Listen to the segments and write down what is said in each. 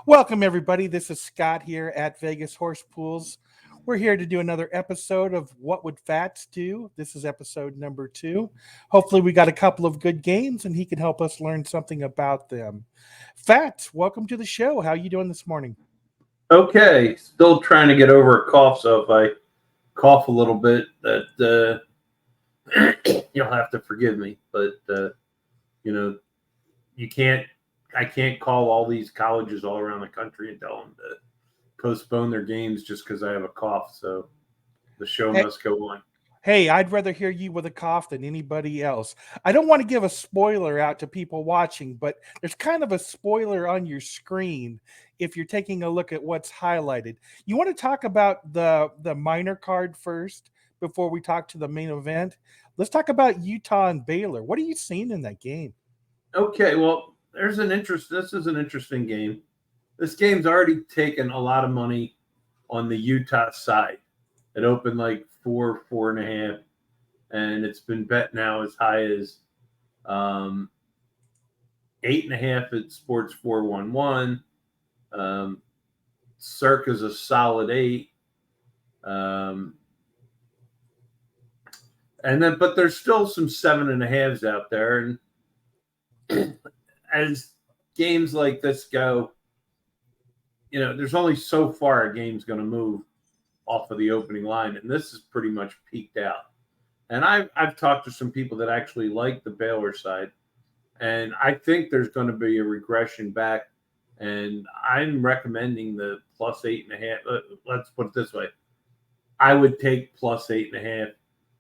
Welcome, everybody. This is Scott here at Vegas Horse Pools. We're here to do another episode of What Would Fats Do? This is episode number 2. Hopefully, we got a couple of good games and he can help us learn something about them. Fats, welcome to the show. How are you doing this morning? Okay, still trying to get over a cough, so if I cough a little bit, that you'll have to forgive me. But you know, you can't. I can't call all these colleges all around the country and tell them to postpone their games just because I have a cough. So the show Hey, must go on. hey, I'd rather hear you with a cough than anybody else. I don't want to give a spoiler out to people watching, but there's kind of a spoiler on your screen if you're taking a look at what's highlighted. You want to talk about the minor card first before we talk to the main event? Let's talk about Utah and Baylor. What are you seeing in that game? Okay, well, there's an interest. This is an interesting game. This game's already taken a lot of money on the Utah side. It opened like 4.5, and it's been bet now as high as 8.5 at Sports 411. Circa's a solid 8. Um, but there's still some 7.5s out there. And as games like this go, there's only so far a game's going to move off of the opening line, and this is pretty much peaked out. And I've talked to some people that actually like the Baylor side, and I think there's going to be a regression back. And I'm recommending the plus 8.5. Let's put it this way: I would take plus 8.5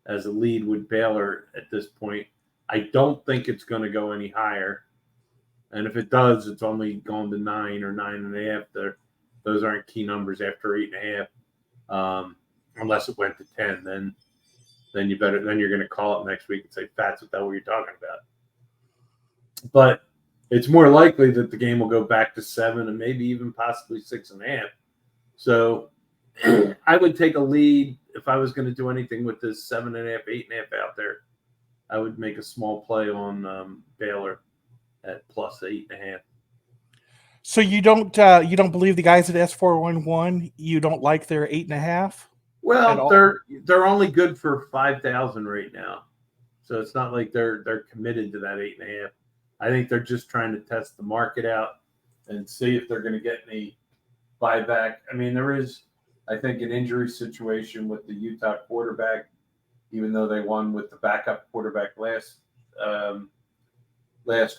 as a lead with Baylor at this point. I don't think it's going to go any higher, and if it does, it's only going to 9 or 9.5. Those aren't key numbers after 8.5, unless it went to 10. Then you're going to call it next week and say, "Fats, what the hell were you talking about?" But it's more likely that the game will go back to 7 and maybe even possibly 6.5. So I would take a lead if I was going to do anything with this 7.5, 8.5 out there. I would make a small play on Baylor at plus 8.5. So you don't believe the guys at S411? You don't like their 8.5 at Well, all? they're only good for 5,000 right now, so it's not like they're committed to that 8.5. I think they're just trying to test the market out and see if they're going to get any buyback. I mean, there is, I think, an injury situation with the Utah quarterback, even though they won with the backup quarterback last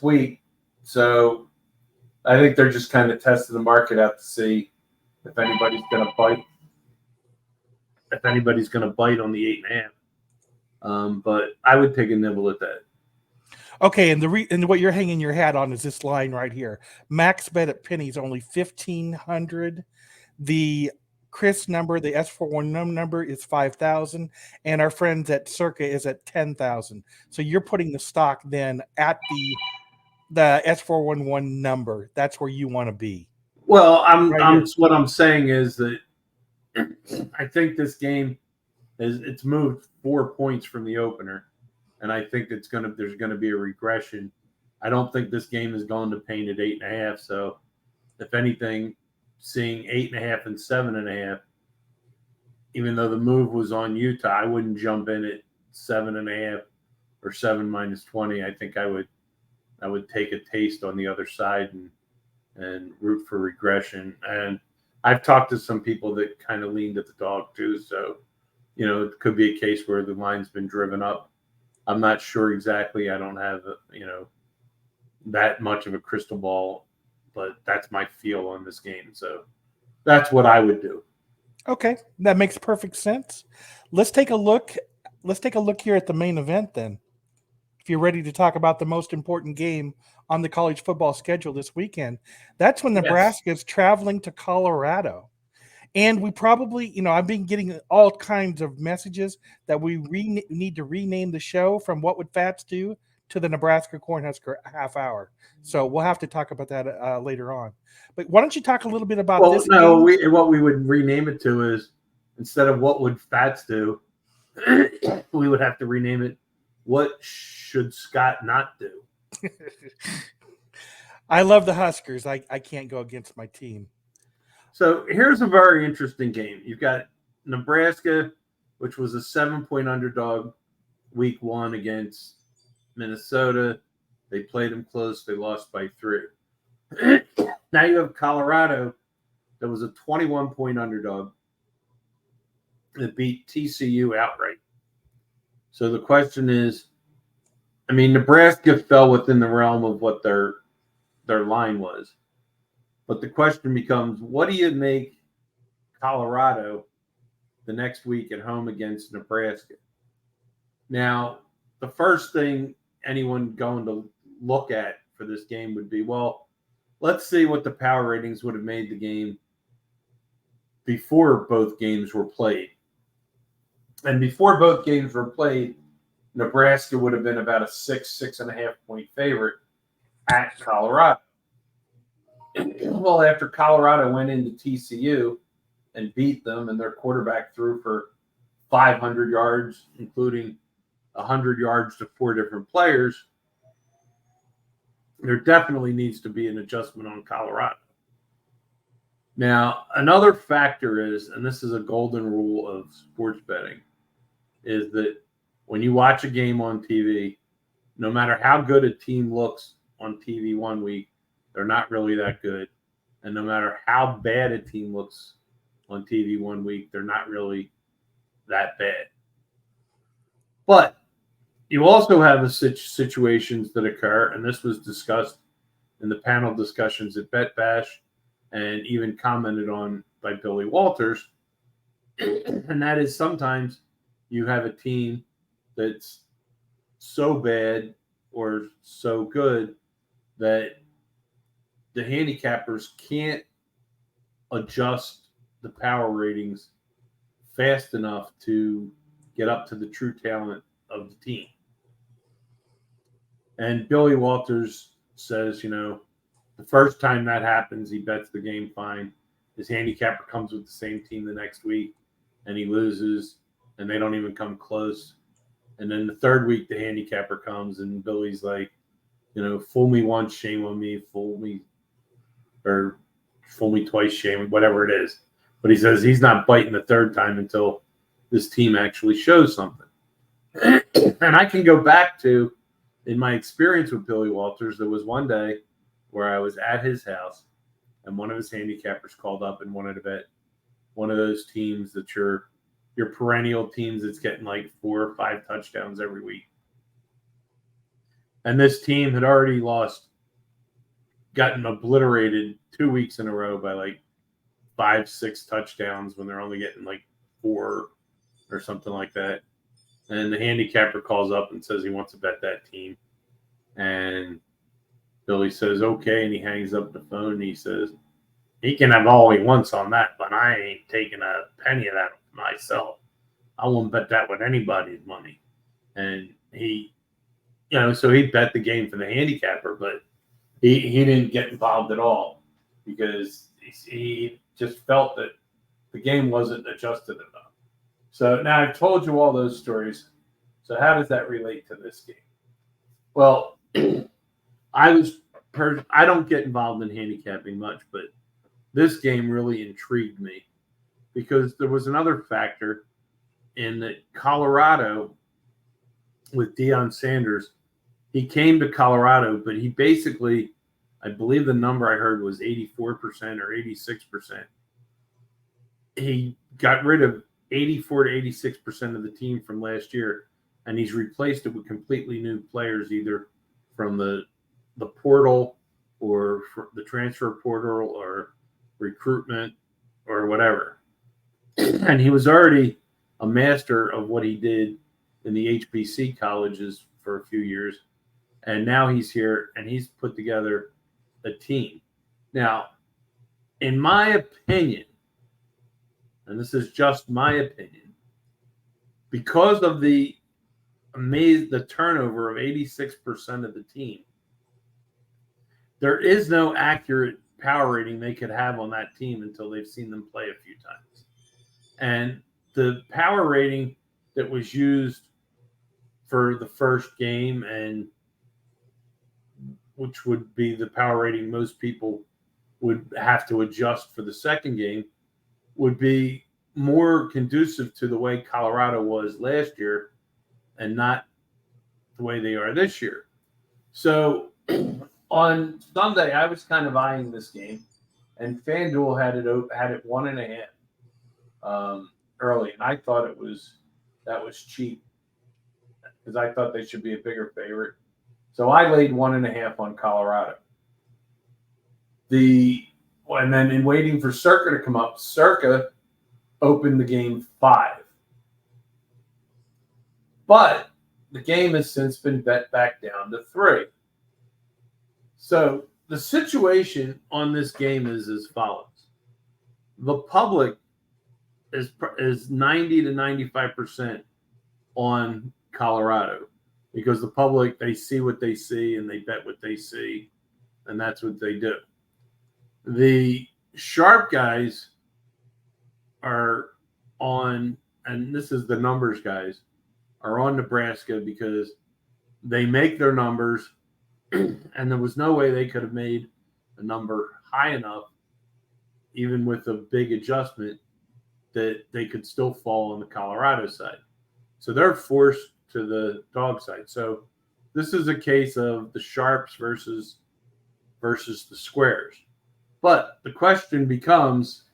week. So I think they're just kind of testing the market out to see if anybody's going to bite. If anybody's going to bite on the 8.5, but I would take a nibble at that. Okay, and what you're hanging your hat on is this line right here. Max bet at Penny's only 1,500. The Chris number, the S41 number is 5,000, and our friends at Circa is at 10,000. So you're putting the stock then at the S411 number. That's where you want to be. Well, Right here. what I'm saying is that I think this game it's moved 4 points from the opener, and I think there's going to be a regression. I don't think this game is going to paint at 8.5. So, if anything, seeing 8.5 and 7.5, even though the move was on Utah, I wouldn't jump in at 7.5 or 7 minus 20. I think I would take a taste on the other side and root for regression. And I've talked to some people that kind of leaned at the dog too. So, it could be a case where the line's been driven up. I'm not sure exactly. I don't have, that much of a crystal ball, but that's my feel on this game. So that's what I would do. Okay, that makes perfect sense. Let's take a look. Let's take a look here at the main event then. If you're ready to talk about the most important game on the college football schedule this weekend, that's when Yes. Nebraska is traveling to Colorado. And we probably, I've been getting all kinds of messages that we need to rename the show from What Would Fats Do to the Nebraska Cornhusker half hour. So we'll have to talk about that later on. But why don't you talk a little bit about Well, this no, game? what we would rename it to is, instead of what would Fats do, we would have to rename it what should Scott not do. I love the Huskers. I can't go against my team. So here's a very interesting game. You've got Nebraska, which was a 7-point underdog week 1 against Minnesota. They played them close. They lost by 3. Now you have Colorado that was a 21-point underdog that beat TCU outright. So the question is, I mean, Nebraska fell within the realm of what their line was. But the question becomes, what do you make Colorado the next week at home against Nebraska? Now, the first thing anyone going to look at for this game would be, well, let's see what the power ratings would have made the game before both games were played. And before both games were played, Nebraska would have been about a 6.5 point favorite at Colorado. Well, after Colorado went into TCU and beat them, and their quarterback threw for 500 yards, including 100 yards to 4 different players, there definitely needs to be an adjustment on Colorado. Now, another factor is, and this is a golden rule of sports betting, is that when you watch a game on TV, no matter how good a team looks on TV one week, they're not really that good. And no matter how bad a team looks on TV one week, they're not really that bad. But you also have situations that occur, and this was discussed in the panel discussions at Bet Bash and even commented on by Billy Walters, and that is sometimes you have a team that's so bad or so good that the handicappers can't adjust the power ratings fast enough to get up to the true talent of the team. And Billy Walters says, the first time that happens, he bets the game fine. His handicapper comes with the same team the next week, and he loses, and they don't even come close. And then the third week, the handicapper comes, and Billy's like, fool me once, shame on me, fool me twice, shame, whatever it is. But he says he's not biting the third time until this team actually shows something. And I can go back to, in my experience with Billy Walters, there was one day where I was at his house and one of his handicappers called up and wanted to bet one of those teams that your perennial teams that's getting like 4 or 5 touchdowns every week. And this team had already gotten obliterated 2 weeks in a row by like 5-6 touchdowns when they're only getting like 4 or something like that. And the handicapper calls up and says he wants to bet that team. And Billy says, okay. And he hangs up the phone and he says, he can have all he wants on that, but I ain't taking a penny of that myself. I won't bet that with anybody's money. And he, so he bet the game for the handicapper, but he didn't get involved at all because he just felt that the game wasn't adjusted enough. So now I've told you all those stories. So how does that relate to this game? Well, I don't get involved in handicapping much, but this game really intrigued me because there was another factor in that Colorado with Deion Sanders. He came to Colorado, but he basically, I believe the number I heard was 84% or 86%. He got rid of 84 to 86% of the team from last year, and he's replaced it with completely new players, either from the portal or the transfer portal or recruitment or whatever. And he was already a master of what he did in the HBC colleges for a few years. And now he's here and he's put together a team. Now, in my opinion, and this is just my opinion, because of the turnover of 86% of the team, there is no accurate power rating they could have on that team until they've seen them play a few times. And the power rating that was used for the first game and which would be the power rating most people would have to adjust for the second game, would be more conducive to the way Colorado was last year and not the way they are this year. So on Sunday, I was kind of eyeing this game, and FanDuel had it 1.5 early, and I thought that was cheap because I thought they should be a bigger favorite. So I laid 1.5 on Colorado. And then in waiting for Circa to come up, Circa opened the game 5. But the game has since been bet back down to 3. So the situation on this game is as follows. The public is 90 to 95% on Colorado because the public, they see what they see and they bet what they see, and that's what they do. The sharp guys are on, and this is the numbers guys, are on Nebraska because they make their numbers, and there was no way they could have made a number high enough, even with a big adjustment, that they could still fall on the Colorado side. So they're forced to the dog side. So this is a case of the sharps versus the squares. But the question becomes,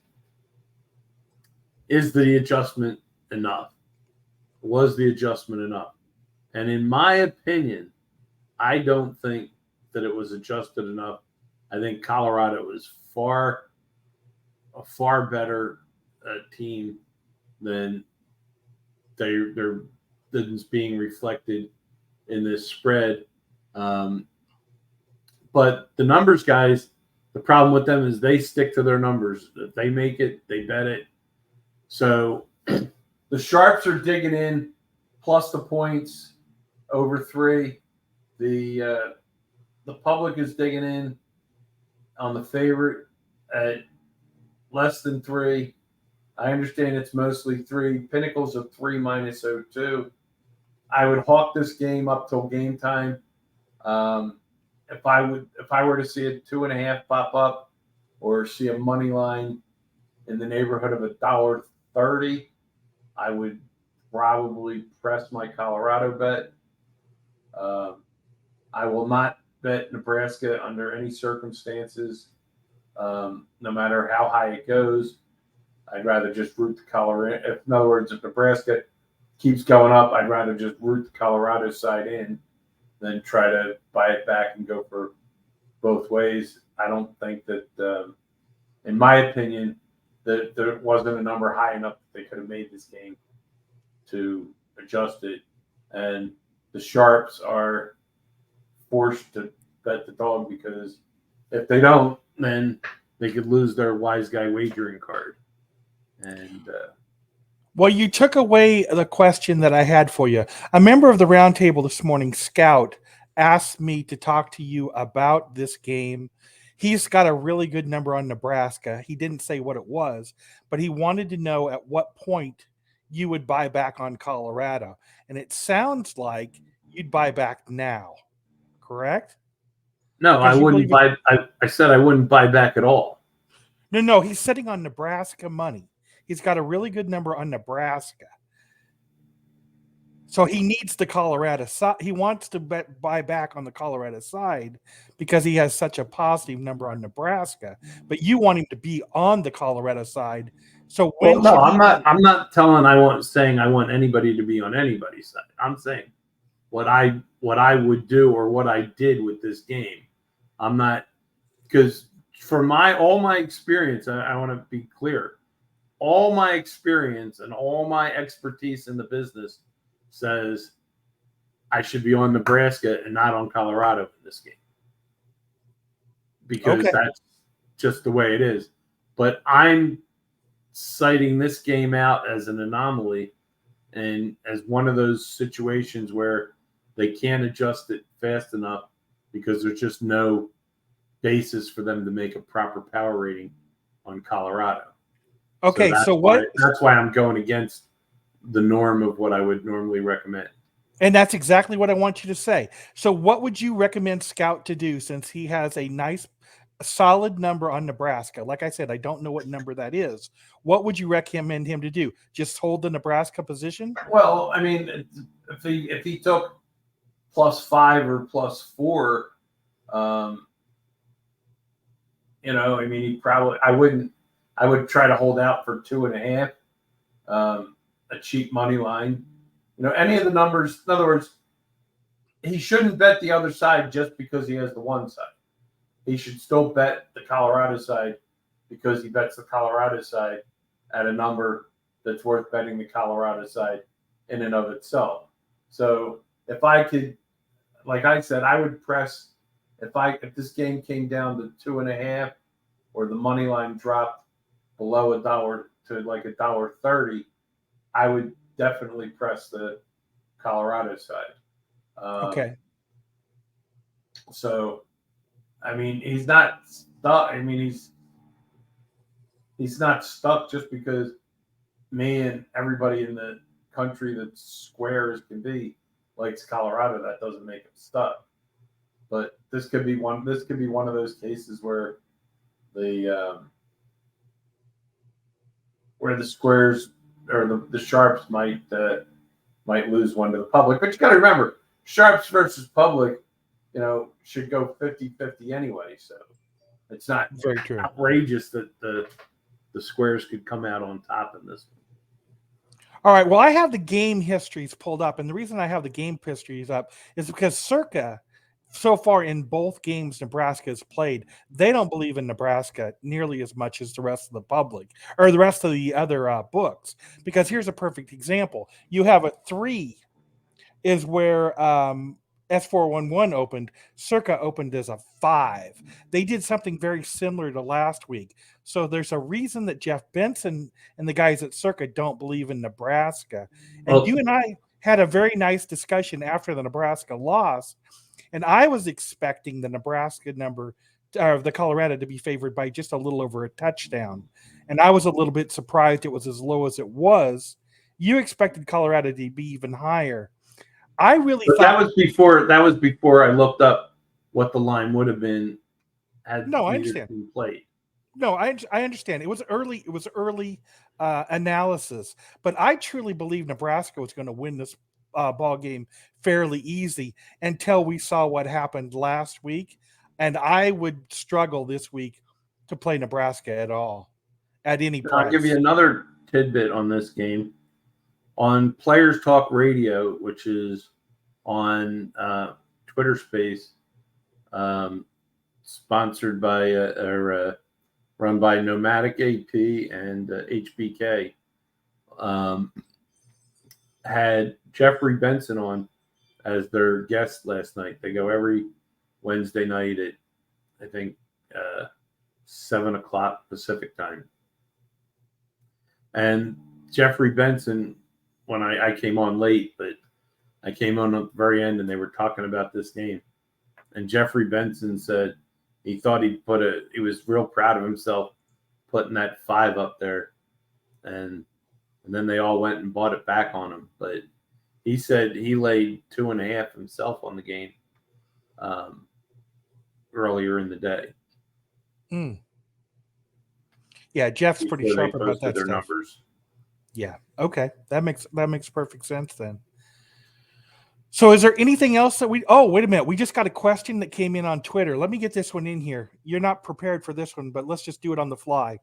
is the adjustment enough? Was the adjustment enough? And in my opinion, I don't think that it was adjusted enough. I think Colorado is a far better team than that's being reflected in this spread. But the numbers guys, the problem with them is they stick to their numbers. If they make it, they bet it. So the sharps are digging in plus the points over 3. The public is digging in on the favorite at less than 3. I understand it's mostly 3. Pinnacles of 3 minus 0.2. I would hawk this game up till game time. If I were to see a 2.5 pop up or see a money line in the neighborhood of $1.30, I would probably press my Colorado bet. I will not bet Nebraska under any circumstances, no matter how high it goes. I'd rather just root the Colorado. In other words, if Nebraska keeps going up, I'd rather just root the Colorado side in than try to buy it back and go for both ways. I don't think that, in my opinion, that there wasn't a number high enough that they could have made this game to adjust it. And the sharps are forced to bet the dog because if they don't, then they could lose their wise guy wagering card. And well, you took away the question that I had for you. A member of the roundtable this morning, Scout, asked me to talk to you about this game. He's got a really good number on Nebraska. He didn't say what it was, but he wanted to know at what point you would buy back on Colorado. And it sounds like you'd buy back now, correct? no, I wouldn't buy. I said I wouldn't buy back at all. No, he's sitting on Nebraska money. He's got a really good number on Nebraska. So he needs the Colorado side. He wants to buy back on the Colorado side because he has such a positive number on Nebraska. But you want him to be on the Colorado side. So when no, I'm not saying I want anybody to be on anybody's side. I'm saying what I would do or what I did with this game. I'm not, because for all my experience, I want to be clear. All my experience and all my expertise in the business says I should be on Nebraska and not on Colorado in this game. Because that's just the way it is. But I'm citing this game out as an anomaly and as one of those situations where they can't adjust it fast enough because there's just no basis for them to make a proper power rating on Colorado. Okay, that's why I'm going against the norm of what I would normally recommend. And that's exactly what I want you to say. So, what would you recommend Scout to do since he has a nice, solid number on Nebraska? Like I said, I don't know what number that is. What would you recommend him to do? Just hold the Nebraska position? Well, I mean, if he took +5 or +4, um, I mean, I would try to hold out for 2.5, a cheap money line. Any of the numbers. In other words, he shouldn't bet the other side just because he has the one side. He should still bet the Colorado side because he bets the Colorado side at a number that's worth betting the Colorado side in and of itself. So if I could, like I said, I would press if this game came down to 2.5 or the money line dropped below $1 to like $1.30, I would definitely press the Colorado side. Okay. So, I mean, he's not stuck. I mean, he's not stuck just because me and everybody in the country that's square as can be likes Colorado. That doesn't make him stuck. But this could be one. This could be one of those cases where the squares or the sharps might lose one to the public. But you got to remember, sharps versus public, should go 50-50 anyway. So it's not Very true. outrageous that the squares could come out on top in this one. All right. Well, I have the game histories pulled up. And the reason I have the game histories up is because Circa, so far in both games Nebraska has played, they don't believe in Nebraska nearly as much as the rest of the public or the rest of the other books. Because here's a perfect example. You have a 3 is where S411 opened. Circa opened as a 5. They did something very similar to last week. So there's a reason that Jeff Benson and the guys at Circa don't believe in Nebraska. And Well, you and I had a very nice discussion after the Nebraska loss. And I was expecting the Nebraska number, or the Colorado, to be favored by just a little over a touchdown. And I was a little bit surprised it was as low as it was. You expected Colorado to be even higher. I really but thought. that was before I looked up what the line would have been had No, I neither understand. team played. No, I understand. It was early. It was early analysis, but I truly believe Nebraska was going to win this ball game fairly easy until we saw what happened last week, and I would struggle this week to play Nebraska at all, at any I'll give you price. another tidbit on this game. On Players Talk Radio, which is on Twitter Space, sponsored by or run by Nomadic AP and HBK, had Jeffrey Benson on as their guest last night. They go every Wednesday night at, I think, 7 o'clock Pacific time. And Jeffrey Benson, when I came on late, but I came on at the very end and they were talking about this game. And Jeffrey Benson said he thought he was real proud of himself putting that 5 up there. And then they all went and bought it back on him. But he said he laid 2.5 himself on the game earlier in the day. Yeah, Jeff's pretty Before sharp they about that posted their stuff. numbers. Yeah. Okay. That makes perfect sense then. So is there anything else that wait a minute. We just got a question that came in on Twitter. Let me get this one in here. You're not prepared for this one, but let's just do it on the fly.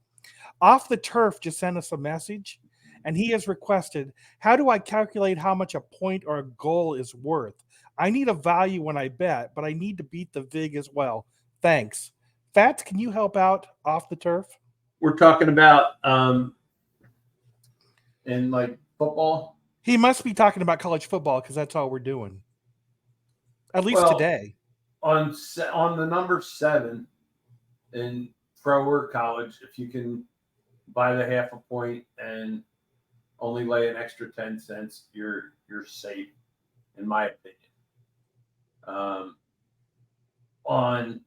Off the Turf just sent us a message, and he has requested, how do I calculate how much a point or a goal is worth? I need a value when I bet, but I need to beat the VIG as well. Thanks. Fats, can you help out Off the Turf? We're talking about in like football. He must be talking about college football because that's all we're doing. At least today. On the number 7 in pro or college, if you can buy the half a point and only lay an extra 10 cents, you're safe, in my opinion. On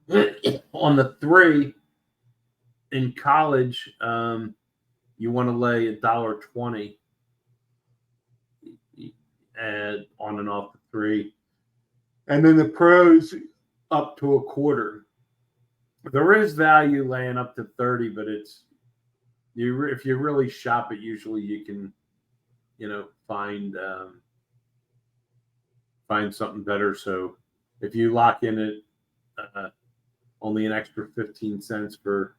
the 3 in college, you want to lay $1.20 and on and off the 3. And then the pros up to a quarter. There is value laying up to 30, but it's if you really shop it, usually you can, find something better. So if you lock in it, only an extra 15 cents for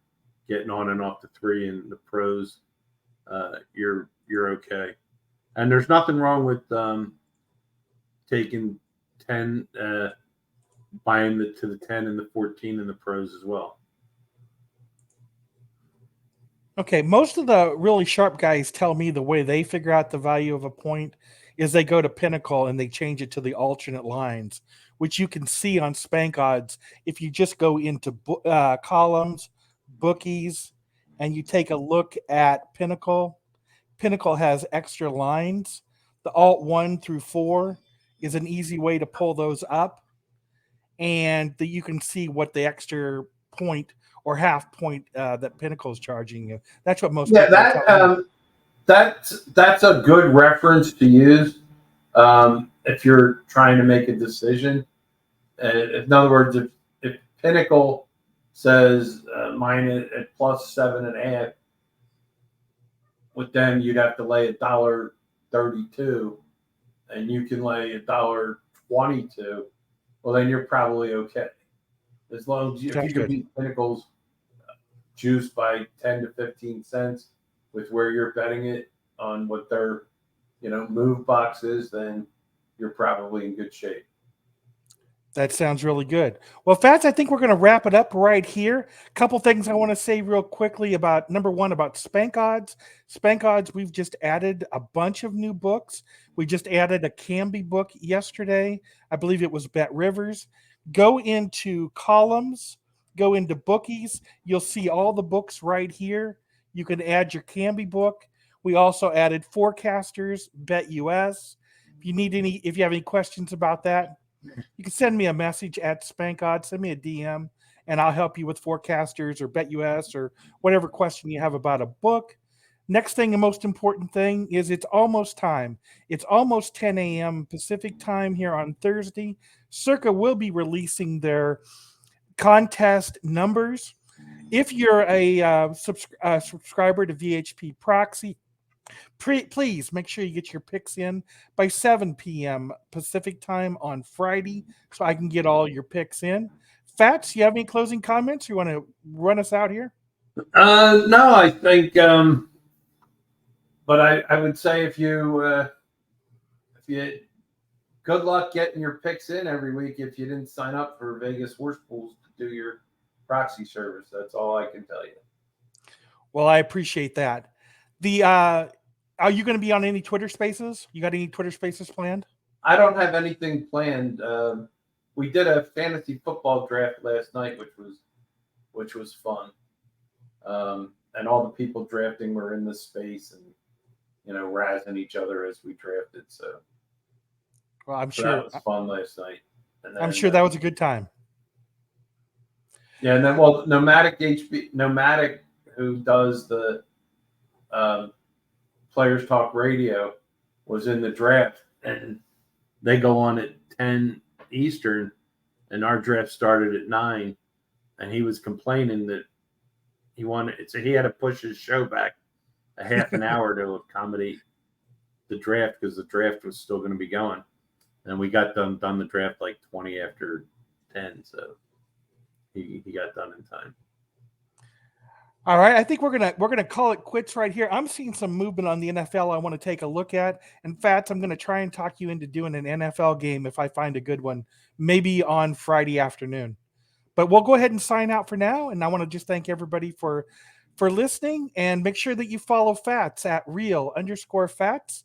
getting on and off the 3 and the pros, you're okay. And there's nothing wrong with taking 10, buying to the 10 and the 14 and the pros as well. Okay, most of the really sharp guys tell me the way they figure out the value of a point is they go to Pinnacle and they change it to the alternate lines, which you can see on Spankodds if you just go into columns, bookies, and you take a look at Pinnacle. Pinnacle has extra lines. The alt 1 through 4 is an easy way to pull those up, and you can see what the extra point or half point that Pinnacle is charging you. That's what most people tell me. That's a good reference to use if you're trying to make a decision. In other words, if Pinnacle says mine at plus 7.5, with them you'd have to lay $1.32, and you can lay $1.22. Well, then you're probably okay. As long as if you can beat Pinnacle's juice by 10 to 15 cents with where you're betting it on what their move box is, then you're probably in good shape. That sounds really good. Well, Fats, I think we're going to wrap it up right here. A couple things I want to say real quickly about, number one, about Spankodds. Spankodds, we've just added a bunch of new books. We just added a Canby book yesterday. I believe it was Bet Rivers. Go into columns, go into bookies. You'll see all the books right here. You can add your Canby book. We also added Forecasters, Bet US. If you have any questions about that, you can send me a message at Spankodds, send me a DM, and I'll help you with Forecasters or Bet US or whatever question you have about a book. Next thing, the most important thing is it's almost time. It's almost 10 a.m. Pacific time here on Thursday. Circa will be releasing their contest numbers. If you're a subscriber to VHP Proxy, please make sure you get your picks in by 7 p.m. Pacific time on Friday so I can get all your picks in. Fats, you have any closing comments? You want to run us out here? No, I think, but I would say if you good luck getting your picks in every week if you didn't sign up for Vegas Horse Pools to do your proxy service. That's all I can tell you. Well, I appreciate that. Are you going to be on any Twitter Spaces? You got any Twitter Spaces planned? I don't have anything planned. We did a fantasy football draft last night, which was fun. And all the people drafting were in the space and razzing each other as we drafted. So, well, I'm sure that was fun last night. And then, I'm sure that was a good time. Yeah, and then Nomadic, who does the Players Talk Radio, was in the draft, and they go on at 10 Eastern, and our draft started at 9, and he was complaining that he had to push his show back a half an hour to accommodate the draft because the draft was still going to be going, and we got done the draft like 20 after 10, so he got done in time. All right, I think we're gonna call it quits right here. I'm seeing some movement on the NFL I want to take a look at. And Fats, I'm going to try and talk you into doing an NFL game if I find a good one, maybe on Friday afternoon. But we'll go ahead and sign out for now. And I want to just thank everybody for listening, and make sure that you follow Fats at real_Fats.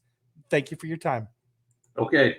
Thank you for your time. Okay.